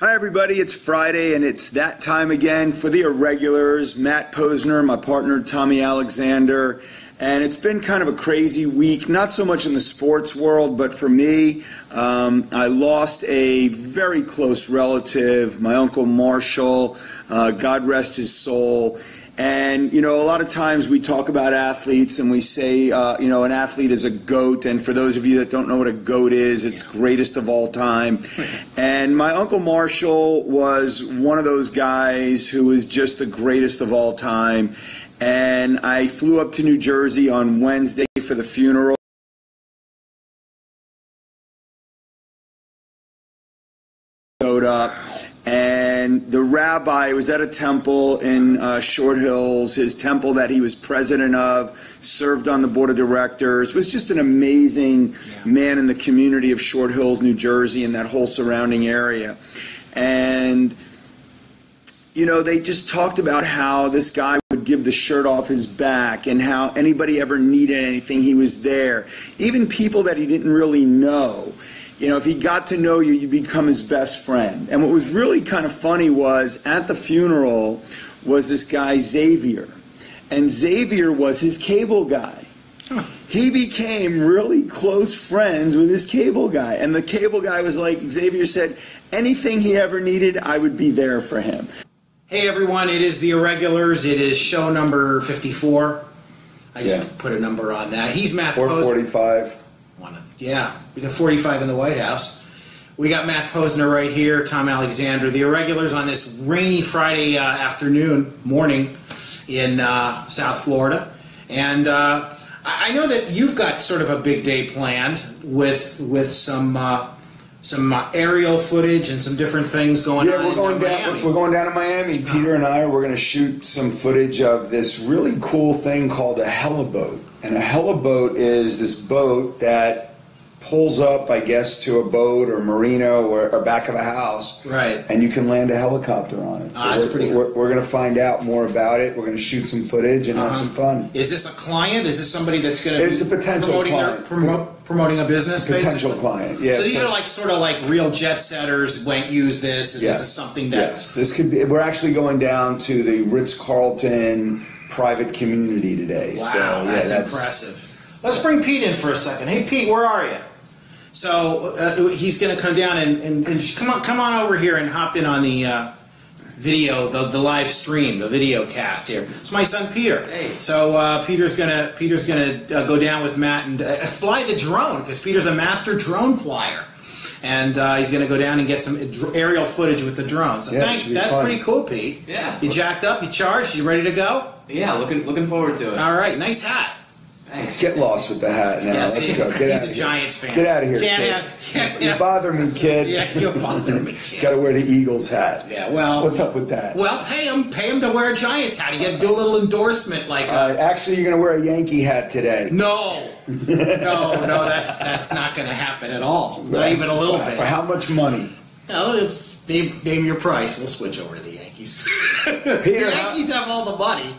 Hi everybody, it's Friday and it's that time again for the Irregulars. Matt Posner, my partner Tommy Alexander, and it's been kind of a crazy week, not so much in the sports world, but for me, I lost a very close relative, my Uncle Marshall, God rest his soul. And, you know, a lot of times we talk about athletes and we say, you know, an athlete is a GOAT. And for those of you that don't know what a GOAT is, it's greatest of all time. And my Uncle Marshall was one of those guys who was just the greatest of all time. And I flew up to New Jersey on Wednesday for the funeral. Showed up. And the rabbi was at a temple in Short Hills, his temple that he was president of, served on the board of directors, was just an amazing man in the community of Short Hills, New Jersey, and that whole surrounding area. And, you know, they just talked about how this guy would give the shirt off his back and how anybody ever needed anything, he was there. Even people that he didn't really know. You know, if he got to know you, you become his best friend. And what was really kind of funny was at the funeral was this guy Xavier. And Xavier was his cable guy. Huh. He became really close friends with his cable guy. And the cable guy was like, Xavier said, anything he ever needed, I would be there for him. Hey everyone, it is the Irregulars. It is show number 54. I just put a number on that. He's Matt Or Posner. 45. Yeah, we got 45 in the White House. We got Matt Posner right here, Tom Alexander, the Irregulars on this rainy Friday morning in South Florida. And I know that you've got sort of a big day planned with some aerial footage and some different things going on. We're going down to Miami. Peter and I, we're going to shoot some footage of this really cool thing called a heliboat. And a heliboat is this boat that pulls up, I guess, to a boat or marina or back of a house. Right. And you can land a helicopter on it. So that's pretty cool. We're going to find out more about it. We're going to shoot some footage and have some fun. Is this a client? Is this somebody that's going to be a potential client. Promoting a business, potential basically? Client, yes. So these are like sort of like real jet setters went use this, and this is something that... Yes, this could be... We're actually going down to the Ritz-Carlton private community today. Wow, so, that's impressive. Let's bring Pete in for a second. Hey, Pete, where are you? So he's going to come down and come on over here and hop in on the video, the live stream, the video cast here. It's my son Peter. Hey. So Peter's gonna go down with Matt and fly the drone because Peter's a master drone flyer, and he's going to go down and get some aerial footage with the drone. So that's fun. Pretty cool, Pete. Yeah. You jacked up, you charged, you ready to go? Yeah, looking forward to it. All right, nice hat. Thanks. Get lost with the hat now. Yes, Let's go. He's a Giants fan. Get out of here, kid. You bother me, kid. Yeah, you bother me, kid. Got to wear the Eagles hat. Yeah, well... What's up with that? Well, pay him to wear a Giants hat. You got to do a little endorsement like... Actually, you're going to wear a Yankee hat today. No, that's not going to happen at all. Not even a little bit. For how much money? No, it's name your price. We'll switch over to the Yankees. Peter, the Yankees have all the money.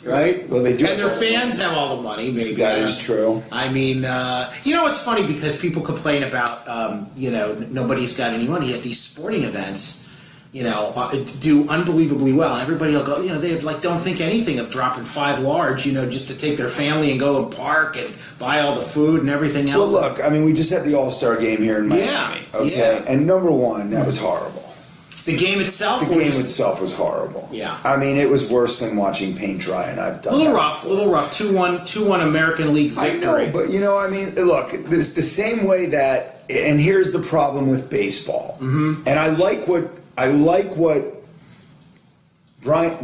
Right? Well, they do. And their fans have all the money, maybe. That is true. I mean, you know, it's funny because people complain about, you know, nobody's got any money at these sporting events, you know, do unbelievably well. And everybody will go, you know, they don't think anything of dropping $5 large, you know, just to take their family and go and park and buy all the food and everything else. Well, look, I mean, we just had the All-Star game here in Miami. Yeah. Okay. Yeah. And number one, that was horrible. The game itself? The game itself was horrible. Yeah. I mean, it was worse than watching paint dry, and I've done a little rough. 2-1 American League victory. I know, but you know, I mean, look, this the same way that, and here's the problem with baseball. Mm-hmm. And I like what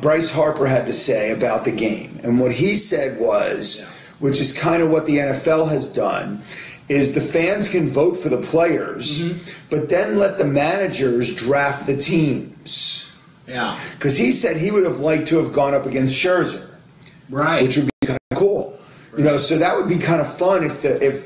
Bryce Harper had to say about the game, and what he said was, which is kind of what the NFL has done, is the fans can vote for the players, but then let the managers draft the teams. Yeah. Because he said he would have liked to have gone up against Scherzer. Right. Which would be kind of cool. Right. You know, so that would be kind of fun if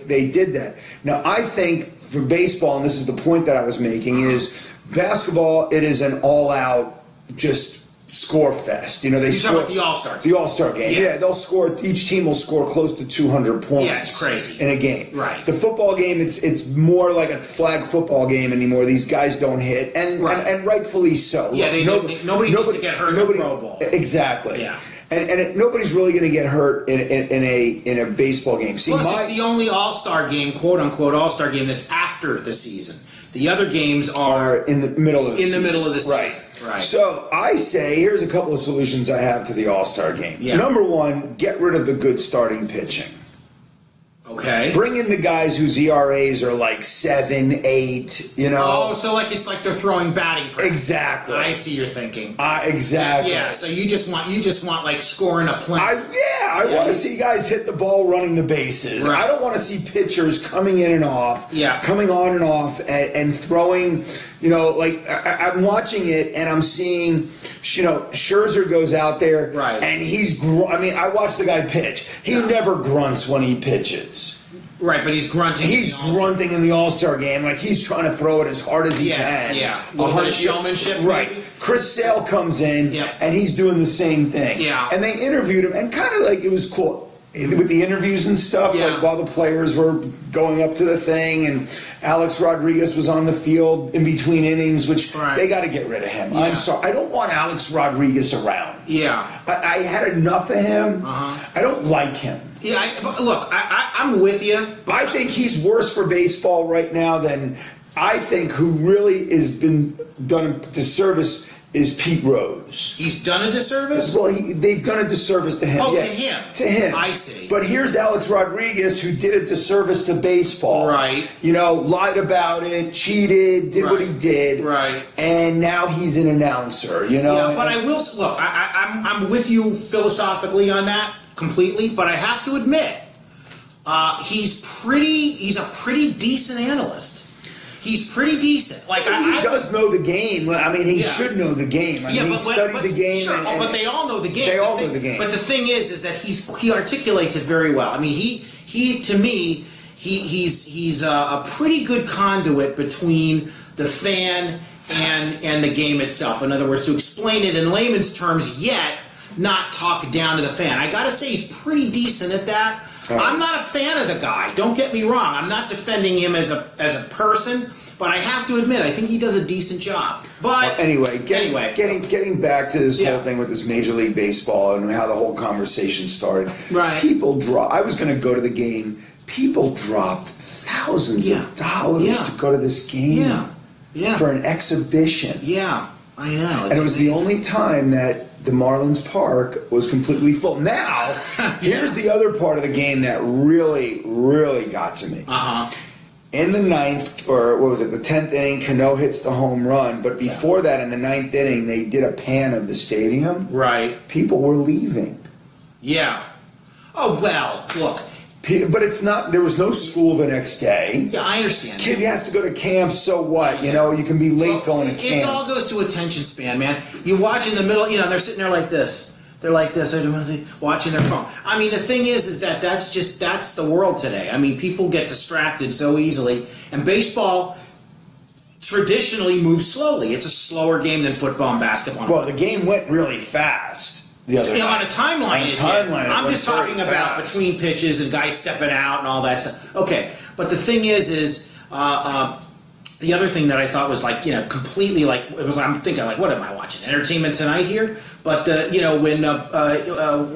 they did that. Now, I think for baseball, and this is the point that I was making, is basketball, it is an all-out, just score fest. You know, You're talking about the All-Star game. The All-Star game. Yeah, they'll score. Each team will score close to 200 points. Yeah, it's crazy in a game. Right. The football game, it's more like a flag football game anymore. These guys don't hit, and rightfully so. Yeah, nobody needs to get hurt in the Pro Bowl. Exactly. Yeah. And nobody's really going to get hurt in a baseball game. See, plus, it's the only All-Star game, quote unquote All-Star game, that's after the season. The other games are in the middle of the season. Middle of the season. Right. So I say, here's a couple of solutions I have to the All-Star game. Yeah. Number one, get rid of the good starting pitching. Okay. Bring in the guys whose ERAs are like 7, 8, you know. Oh, so it's like they're throwing batting practice. Exactly. I see your thinking. Exactly. Yeah, so you just want like scoring a plane. I want to see guys hit the ball running the bases. Right. I don't want to see pitchers coming in and off, coming on and off and throwing, you know, like I'm watching it and I'm seeing, you know, Scherzer goes out there and I watched the guy pitch. He never grunts when he pitches. Right, but he's grunting. He's grunting in the All-Star game, like he's trying to throw it as hard as he can. Yeah, a little bit of showmanship. Right. Maybe? Chris Sale comes in, and he's doing the same thing. Yeah. And they interviewed him, and kind of like it was cool with the interviews and stuff, like while the players were going up to the thing, and Alex Rodriguez was on the field in between innings, which they got to get rid of him. I'm sorry. I don't want Alex Rodriguez around. Yeah. I had enough of him. I don't like him. Yeah, look, I'm with you. But I think he's worse for baseball right now than I think who really has been done a disservice is Pete Rose. He's done a disservice? Well, they've done a disservice to him. Oh, yeah, to him. To him. I see. But here's Alex Rodriguez, who did a disservice to baseball. Right. You know, lied about it, cheated, did what he did. Right. And now he's an announcer, you know? Yeah, but I will, look, I'm with you philosophically on that completely, but I have to admit, he's a pretty decent analyst. He's pretty decent. Like he does know the game. I mean, he should know the game. I mean, he studied the game. Sure, but they all know the game. They all know the game. But the thing is that he articulates it very well. I mean, he to me, he's a pretty good conduit between the fan and the game itself. In other words, to explain it in layman's terms, yet not talk down to the fan. I got to say, he's pretty decent at that. I'm not a fan of the guy. Don't get me wrong. I'm not defending him as a person, but I have to admit, I think he does a decent job. But getting back to this whole thing with this Major League Baseball and how the whole conversation started. Right. I was going to go to the game. People dropped thousands of dollars to go to this game for an exhibition. Yeah, I know. And it was the only time that the Marlins Park was completely full. Now, here's the other part of the game that really, really got to me. In the ninth, or what was it, the 10th inning, Cano hits the home run. But before that, in the ninth inning, they did a pan of the stadium. Right. People were leaving. Yeah. Oh, well, look. But it's not, there was no school the next day. Yeah, I understand. Kid has to go to camp, so what? You know, you can be late going to camp. It all goes to attention span, man. You watch in the middle, you know, they're sitting there like this. They're like this, watching their phone. I mean, the thing is that that's the world today. I mean, people get distracted so easily. And baseball traditionally moves slowly. It's a slower game than football and basketball. Well, the game went really fast. The other on a timeline, I'm just talking about between pitches and guys stepping out and all that stuff. Okay, but the thing is the other thing that I thought was like, you know, completely like it was. I'm thinking like, what am I watching? Entertainment Tonight here? But you know, when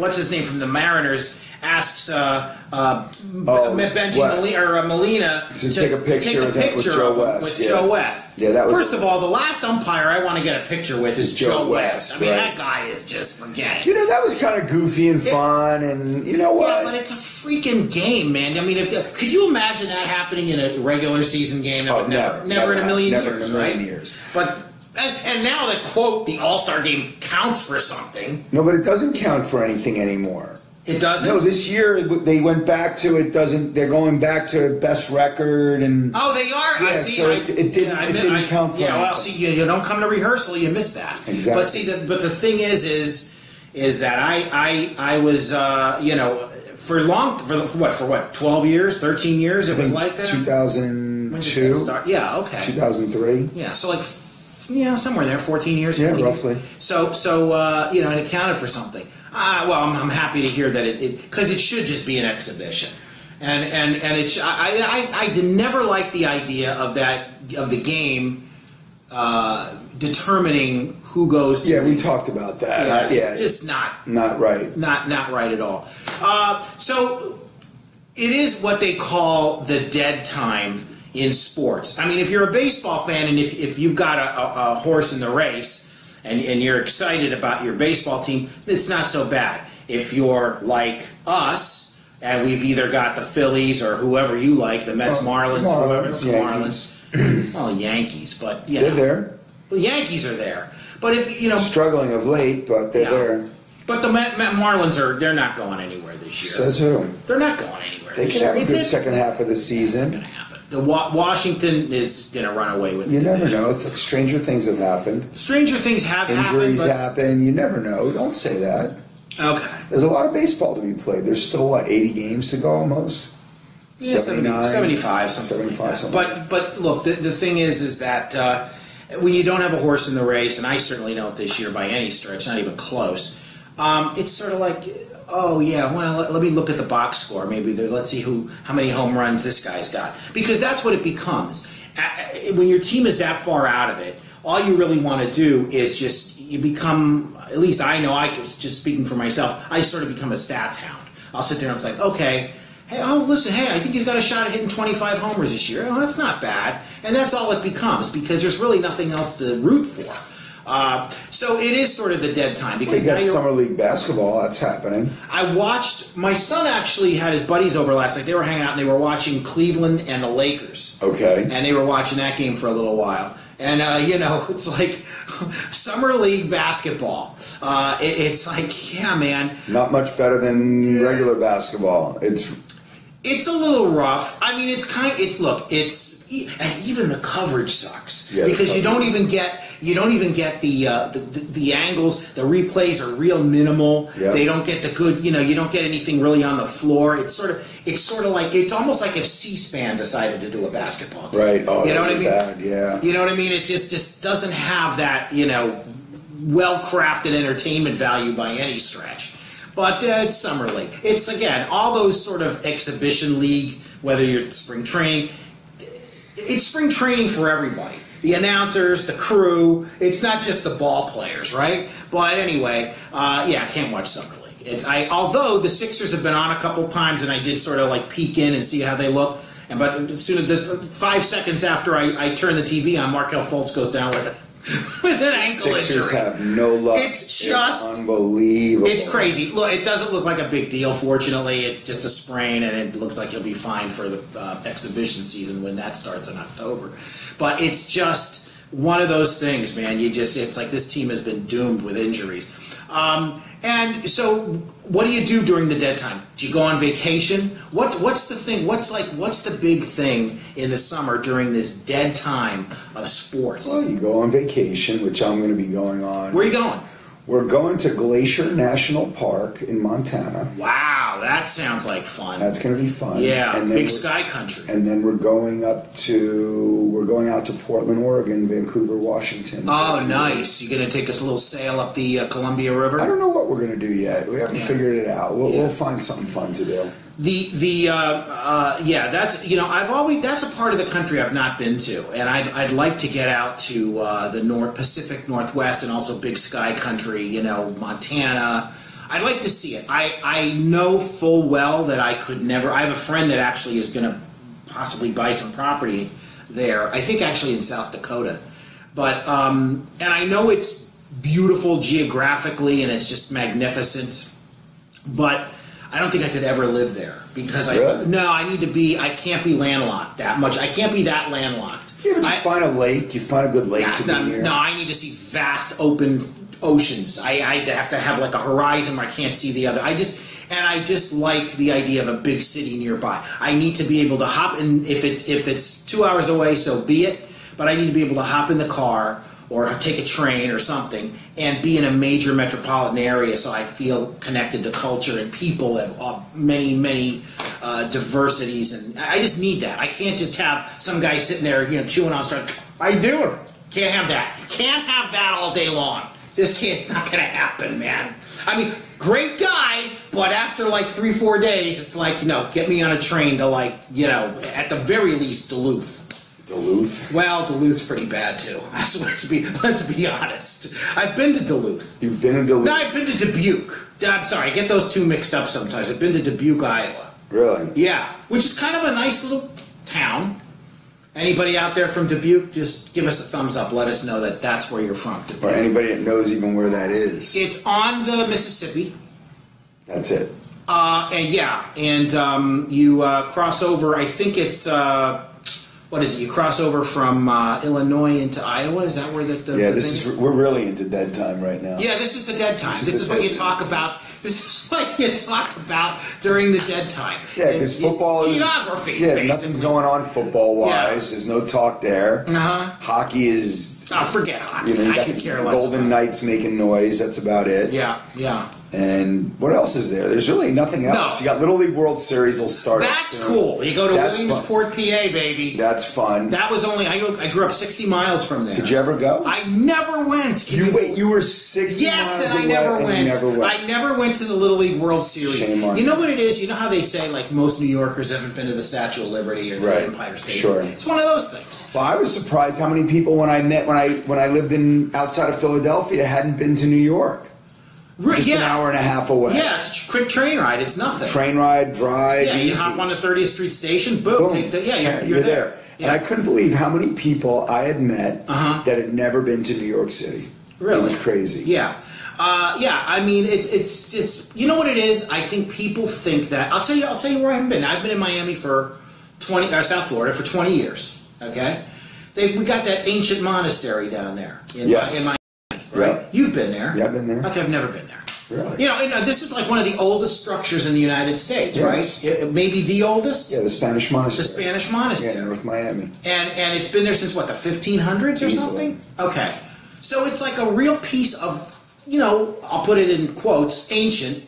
what's his name from the Mariners asks Benji Molina to take a picture with Joe West. Joe West. Yeah, that was. First of all, the last umpire I want to get a picture with is Joe West. I mean, that guy is just forget it. You know, that was kind of goofy and fun, and you know what? Yeah, but it's a freaking game, man. I mean, could you imagine that happening in a regular season game? Never in a million years. But. And now that, quote, the All-Star game counts for something. No, but it doesn't count for anything anymore. It doesn't? No, this year they went back to it doesn't. They're going back to best record and. Oh, they are. Yeah, so it didn't count for. Yeah, well, see, you don't come to rehearsal, you miss that. Exactly. But see, the thing is that I was for 12 years, 13 years, it was like that. 2002. Yeah, okay. 2003. Yeah, so like somewhere there, 14 years. Yeah, 15 roughly. Years. So it accounted for something. I'm happy to hear that because it should just be an exhibition, and I did never like the idea of the game determining who goes to. Yeah, we talked about that. It's just not right. Not right at all. So it is what they call the dead time in sports. I mean, if you're a baseball fan and if you've got a horse in the race and you're excited about your baseball team, it's not so bad. If you're like us and we've either got the Phillies or whoever you like, the Mets, Marlins, whoever's the Marlins. Well, Yankees, but they're there. Well, Yankees are there, but if struggling of late, but they're there. But the Marlins they're not going anywhere this year. Says who? They're not going anywhere. They could have a good second half of the season. It's going to happen. The Washington is going to run away with it. You never know. Stranger things have happened. Stranger things have Injuries happened. happen. You never know. Don't say that. Okay. There's a lot of baseball to be played. There's still, 80 games to go almost? Yeah, 75, something 75, like that. something. But look, the thing is that when you don't have a horse in the race, and I certainly don't this year by any stretch, not even close, it's sort of like, oh yeah, well, let me look at the box score. Maybe let's see how many home runs this guy's got, because that's what it becomes. When your team is that far out of it, all you really want to do is you become. At least I know. I was just speaking for myself. I sort of become a stats hound. I'll sit there and it's like, okay, hey, I think he's got a shot at hitting 25 homers this year. Oh, that's not bad. And that's all it becomes because there's really nothing else to root for. So it is sort of the dead time because you got summer league basketball. That's happening. I watched. My son actually had his buddies over last night. They were hanging out and they were watching Cleveland and the Lakers. Okay. And they were watching that game for a little while. And it's like summer league basketball. It's like, yeah, man. Not much better than regular basketball. It's a little rough. I mean, and even the coverage sucks because you don't even get the angles. The replays are real minimal. Yep. They don't get the good. You don't get anything really on the floor. It's almost like if C-SPAN decided to do a basketball game. Right. Oh, you know what I mean? Bad. Yeah. You know what I mean? It just doesn't have that well-crafted entertainment value by any stretch. But it's summer league. It's, again, all those sort of exhibition league, whether you're spring training. It's spring training for everybody. The announcers, the crew. It's not just the ball players, right? But anyway, I can't watch summer league. Although the Sixers have been on a couple times, and I did sort of peek in and see how they look. But as soon as 5 seconds after I turn the TV on, Markelle Fultz goes down with an ankle Sixers injury. have no luck. It's just unbelievable. It's crazy. Look, it doesn't look like a big deal. Fortunately, it's just a sprain, and it looks like he'll be fine for the exhibition season when that starts in October. But it's just one of those things, man. It's like this team has been doomed with injuries. And so, what do you do during the dead time? Do you go on vacation? What's the thing? What's the big thing in the summer during this dead time of sports? Well, you go on vacation, which I'm going to be going on. Where are you going? We're going to Glacier National Park in Montana. Wow, that sounds like fun. That's going to be fun. Yeah, and big sky country. And then we're going out to Portland, Oregon, Vancouver, Washington. Oh, nice. You're going to take us a little sail up the Columbia River? I don't know what we're going to do yet. We haven't figured it out. We'll find something fun to do. That's a part of the country I've not been to, and I'd like to get out to the Pacific Northwest and also Big Sky Country, Montana. I'd like to see it. I know full well that I could never. I have a friend that actually is going to possibly buy some property there. I think actually in South Dakota, but and I know it's beautiful geographically and it's just magnificent, but I don't think I could ever live there because I can't be landlocked that much. I can't be that landlocked. Yeah, but you find a lake. You find a good lake to be near. No, I need to see vast open oceans. I have to have a horizon where I can't see the other. I just like the idea of a big city nearby. I need to be able to hop in. If it's 2 hours away, so be it. But I need to be able to hop in the car or take a train or something and be in a major metropolitan area so I feel connected to culture and people of many diversities. And I just need that. I can't just have some guy sitting there, chewing on stuff. How you doing? Can't have that. Can't have that all day long. Just can't. It's not going to happen, man. I mean, great guy, but after like 3-4 days, it's like, get me on a train to like, at the very least, Duluth. Duluth? Well, Duluth's pretty bad too. Let's be honest. I've been to Duluth. You've been to Duluth? No, I've been to Dubuque. I'm sorry, I get those two mixed up sometimes. I've been to Dubuque, Iowa. Really? Yeah, which is kind of a nice little town. Anybody out there from Dubuque, just give us a thumbs up. Let us know that that's where you're from. Dubuque. Or anybody that knows even where that is. It's on the Mississippi. That's it. And you cross over. I think it's what is it? You cross over from Illinois into Iowa. Is that where the yeah? the This is we're really into dead time right now. Yeah, this is the dead time. This is what you talk about. This is what you talk about during the dead time. Yeah, because football is geography. Yeah, basically. Nothing's going on football-wise. Yeah. There's no talk there. Hockey is. Forget hockey. You I could care less. Golden Knights making noise. That's about it. Yeah. And what else is there? There's really nothing else. No. You got Little League World Series will start. That's cool. You go to Williamsport, PA, baby. That's fun. That was only I grew up 60 miles from there. Did you ever go? I never went. You were 60 yes, miles and I never away went. and you never went. I never went to the Little League World Series. Shame on you know what it is? You know how they say like most New Yorkers haven't been to the Statue of Liberty or the Empire State? Sure. It's one of those things. Well, I was surprised how many people when I lived outside of Philadelphia hadn't been to New York. Just an hour and a half away. Yeah, it's a quick train ride. It's nothing. Train ride, drive. Yeah, easy. you hop on the 30th Street station. Boom. Take you're there. Yeah. And I couldn't believe how many people I had met that had never been to New York City. Really? It was crazy. Yeah. I mean, it's just, you know what it is? I think people think that, I'll tell you where I haven't been. I've been in Miami for South Florida for 20 years. Okay? We got that ancient monastery down there in Miami. Right? Yeah. You've been there. Yeah, I've been there. Okay, I've never been there. Really? This is like one of the oldest structures in the United States, Yes. right? Maybe the oldest? Yeah, the Spanish monastery. The Spanish monastery. Yeah, North Miami. And it's been there since, what, the 1500s or something? Okay. So it's like a real piece of, I'll put it in quotes, ancient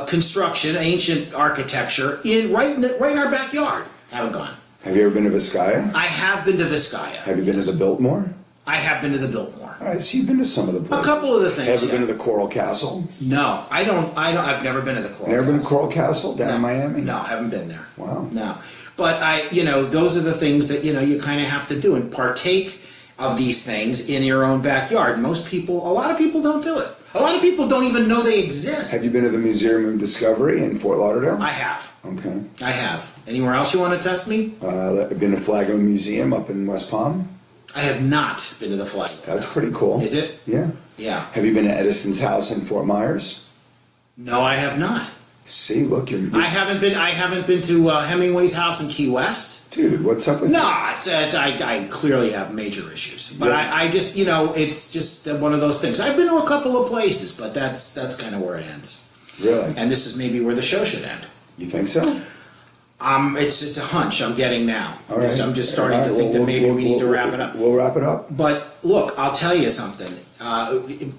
construction, ancient architecture, right in our backyard. Haven't gone. Have you ever been to Vizcaya? I have been to Vizcaya. Have you been to the Biltmore? I have been to the Biltmore. All right, so you've been to some of the places. A couple of the things. Have you been to the Coral Castle? No, I don't. I've never been to the Coral. Never Castle. been to Coral Castle down in Miami? No, I haven't been there. Wow. No, but those are the things that you kind of have to do and partake of these things in your own backyard. A lot of people don't do it. A lot of people don't even know they exist. Have you been to the Museum of Discovery in Fort Lauderdale? I have. Okay. I have. Anywhere else you want to test me? I've been to Flagler Museum up in West Palm. I have not been to the flag. That's pretty cool. Is it? Yeah. Yeah. Have you been to Edison's house in Fort Myers? No, I have not. See, look, you're I haven't been to Hemingway's house in Key West. Dude, what's up with No, you? I clearly have major issues. But Yeah. I just, it's just one of those things. I've been to a couple of places, but that's kind of where it ends. Really? And this is maybe where the show should end. You think so? It's a hunch I'm getting now. All right. So I'm just starting to think that maybe we need to wrap it up. We'll wrap it up. But look, I'll tell you something.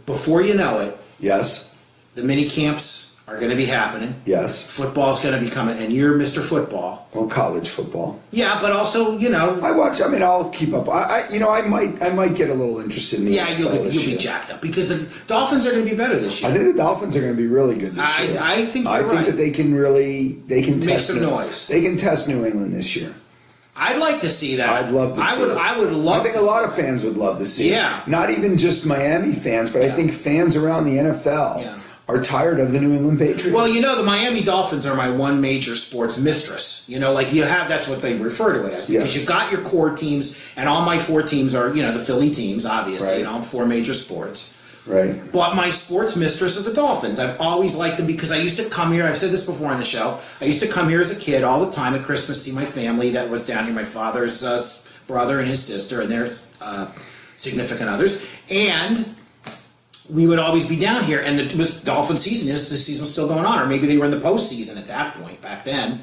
Before you know it, Yes. the mini camps are going to be happening. Yes. Football's going to be coming, and you're Mr. Football. Well, college football. Yeah, but also, I watch. I mean, I'll keep up. I might get a little interested in the NFL you'll this be year. jacked up because the Dolphins are going to be better this year. I think the Dolphins are going to be really good this year. I think you're I think right. that they can Make test some noise. They can test New England this year. I'd like to see that. I'd love to see it. I would love. I think to a lot see of fans would love to see Yeah. it. Not even just Miami fans, but I think fans around the NFL are tired of the New England Patriots. Well, the Miami Dolphins are my one major sports mistress. That's what they refer to it as, because you've got your core teams, and all my four teams are, the Philly teams, obviously, Right. four major sports. Right. But my sports mistress are the Dolphins. I've always liked them because I used to come here. I've said this before on the show. I used to come here as a kid all the time at Christmas, see my family that was down here, my father's brother and his sister and their significant others. And we would always be down here. And it was Dolphin season. The season was still going on. Or maybe they were in the postseason at that point back then.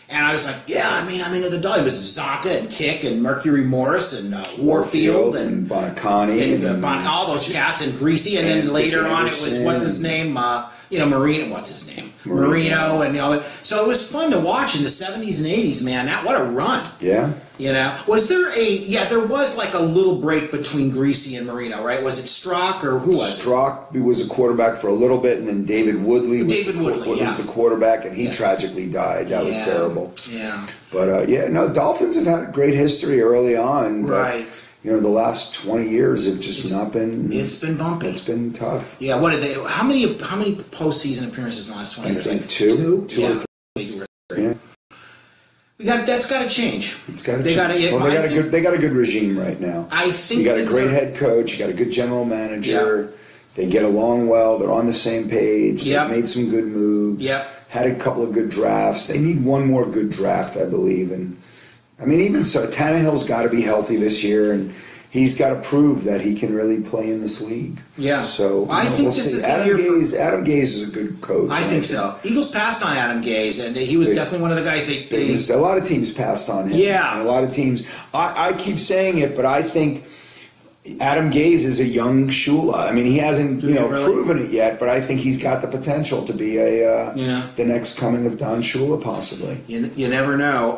And I was like, I'm into the Dolphins. It was Zonka and Kick and Mercury Morris and Warfield and Bonacani and all those cats and Greasy, and then later on it was what's his name, Marino and all that. So it was fun to watch in the 70s and 80s, man. What a run! Yeah. Was there there was like a little break between Greasy and Marino, right? Was it Strock or who was it? Strock was a quarterback for a little bit, and then David Woodley was the quarterback, and he tragically died. That was terrible. Yeah. But, Dolphins have had a great history early on. But, right. The last 20 years have just not been... It's been bumpy. It's been tough. Yeah, what did they... How many postseason appearances in the last 20 years? I think two. Two or three. Yeah. That's got to change. It's got to change. They got a good regime right now. I think you got a great head coach. You got a good general manager. Yeah. They get along well. They're on the same page. Yep. They've made some good moves. Yep. Had a couple of good drafts. They need one more good draft, I believe. And I mean, even so, Tannehill's got to be healthy this year, and he's got to prove that he can really play in this league. Yeah. So I think this is the year. Adam Gase is a good coach. I think so. Eagles passed on Adam Gase, and he was definitely one of the guys a lot of teams passed on him. Yeah. And a lot of teams. I keep saying it, but I think Adam Gase is a young Shula. I mean, he hasn't proven it yet, but I think he's got the potential to be the next coming of Don Shula, possibly. You never know.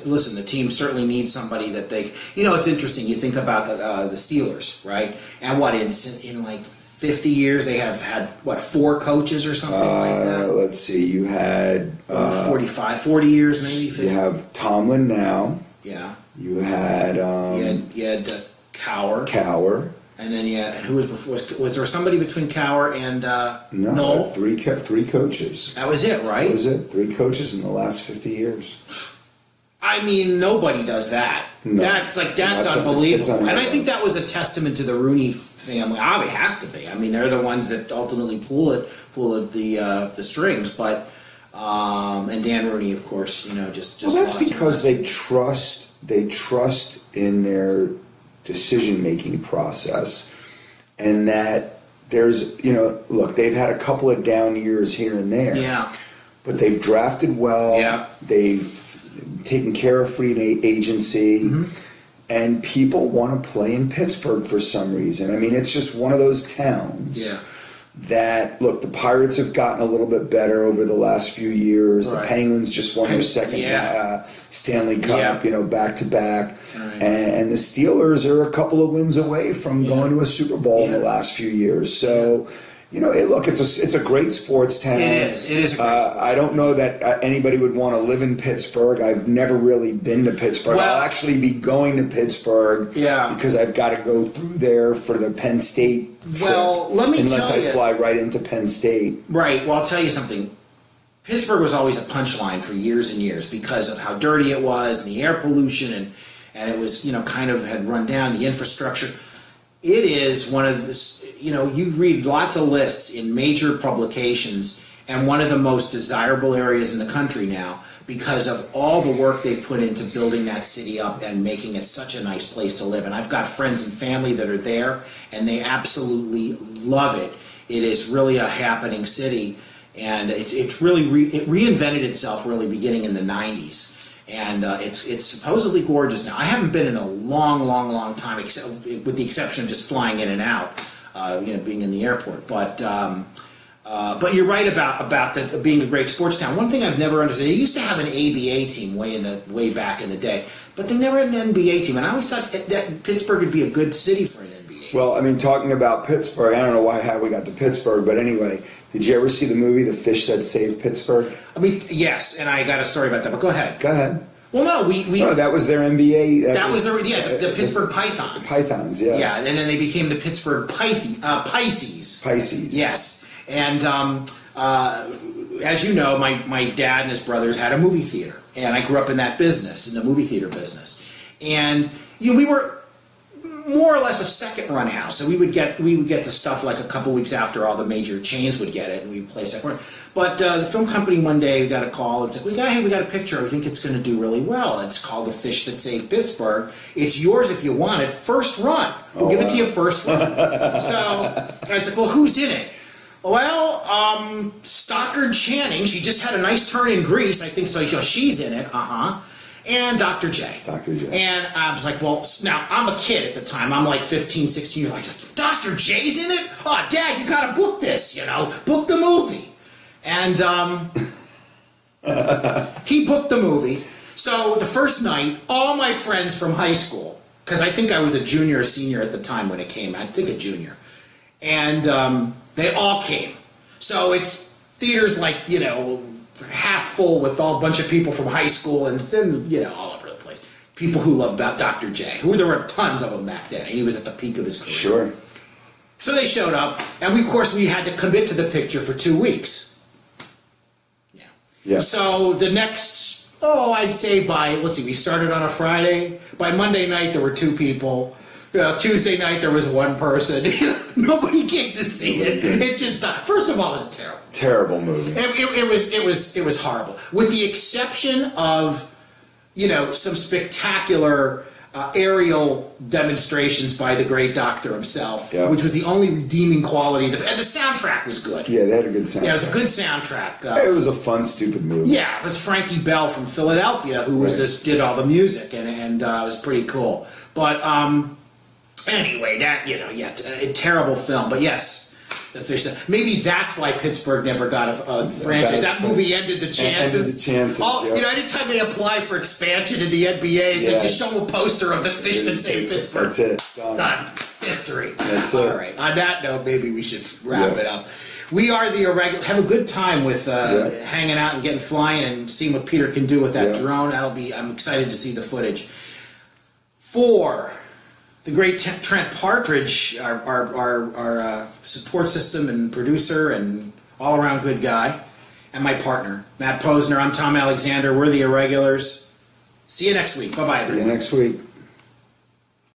Listen, the team certainly needs somebody that they. It's interesting. You think about the Steelers, right? And what in like 50 years they have had 4 coaches or something like that. Let's see. You had 40 years maybe. 50. You have Tomlin now. Yeah. You had. You had Cowher. And then and who was before? Was there somebody between Cowher and Noel? Three coaches. That was it, right? That was it. 3 coaches in the last 50 years. I mean, nobody does that. No. That's unbelievable. And I think that was a testament to the Rooney family. It has to be. I mean, they're the ones that ultimately pull the strings. But and Dan Rooney, of course, just. Well, that's because they trust in their decision-making process, and that there's, look, they've had a couple of down years here and there. Yeah. But they've drafted well. Yeah. They've taken care of free agency. Mm-hmm. And people want to play in Pittsburgh for some reason. I mean, it's just one of those towns that, look, the Pirates have gotten a little bit better over the last few years. Right. The Penguins just won their second Stanley Cup, back to back. Right. And the Steelers are a couple of wins away from going to a Super Bowl in the last few years. So, it's a great sports town. It is. It is a great sports town. I don't know that anybody would want to live in Pittsburgh. I've never really been to Pittsburgh. Well, I'll actually be going to Pittsburgh because I've got to go through there for the Penn State trip. Well, let me tell you. Unless I fly right into Penn State. Right. Well, I'll tell you something. Pittsburgh was always a punchline for years and years because of how dirty it was and the air pollution and it was, kind of had run down, the infrastructure. It is one of the, you read lots of lists in major publications and one of the most desirable areas in the country now because of all the work they've put into building that city up and making it such a nice place to live. And I've got friends and family that are there and they absolutely love it. It is really a happening city and it's really, it reinvented itself really beginning in the 90s. And it's supposedly gorgeous now. I haven't been in a long time, except with the exception of just flying in and out, being in the airport. But you're right about being a great sports town. One thing I've never understood: they used to have an ABA team way back in the day, but they never had an NBA team. And I always thought that Pittsburgh would be a good city for an NBA team. Well, I mean, talking about Pittsburgh, I don't know how we got to Pittsburgh, but anyway. Did you ever see the movie The Fish That Saved Pittsburgh? I mean, yes, and I got a story about that, but go ahead. Go ahead. Well, no, No, that was their NBA. That was the Pittsburgh Pythons. Pythons, yes. Yeah, and then they became the Pittsburgh Pisces. Pisces. Yes, and as you know, my dad and his brothers had a movie theater, and I grew up in that business, in the movie theater business, and we were more or less a second-run house. So we would get the stuff like a couple weeks after all the major chains would get it, and we'd play second run. But the film company one day we got a call and said, we got a picture. We think it's going to do really well. It's called The Fish That Saved Pittsburgh. It's yours if you want it. First run. We'll give it to you first run. So I said, well, who's in it? Well, Stockard Channing. She just had a nice turn in Greece. I think so. She's in it. And Dr. J. Dr. J. And I was like, well, now, I'm a kid at the time. I'm like 15, 16 years old. Like, Dr. J's in it? Oh, Dad, you got to book this, Book the movie. And he booked the movie. So the first night, all my friends from high school, because I think I was a junior or senior at the time when it came. I think a junior. And they all came. So it's theaters like, half full with a bunch of people from high school and then, all over the place. People who love about Dr. J, who there were tons of them back then. He was at the peak of his career. Sure. So they showed up, and of course we had to commit to the picture for 2 weeks. Yeah. So the next, I'd say we started on a Friday. By Monday night there were 2 people. Tuesday night there was 1 person. Nobody came to see it. It just, first of all, it was terrible movie. It was horrible. With the exception of, some spectacular aerial demonstrations by the great doctor himself, which was the only redeeming quality. And the soundtrack was good. Yeah, they had a good soundtrack. Yeah, it was a good soundtrack. It was a fun, stupid movie. Yeah, it was Frankie Bell from Philadelphia who did all the music, and it was pretty cool. But anyway, a terrible film. But yes. The fish. Maybe that's why Pittsburgh never got a franchise. That movie ended the chances. Anytime they apply for expansion in the NBA, it's like just show them a poster of the fish that saved Pittsburgh. That's it. Done. History. That's it. All right. On that note, maybe we should wrap it up. We are the Irregulars. Have a good time with hanging out and getting flying and seeing what Peter can do with that drone. I'm excited to see the footage. For the great Trent Partridge, our support system and producer and all-around good guy, and my partner, Matt Posner. I'm Tom Alexander. We're the Irregulars. See you next week. Bye-bye, everyone. See you next week.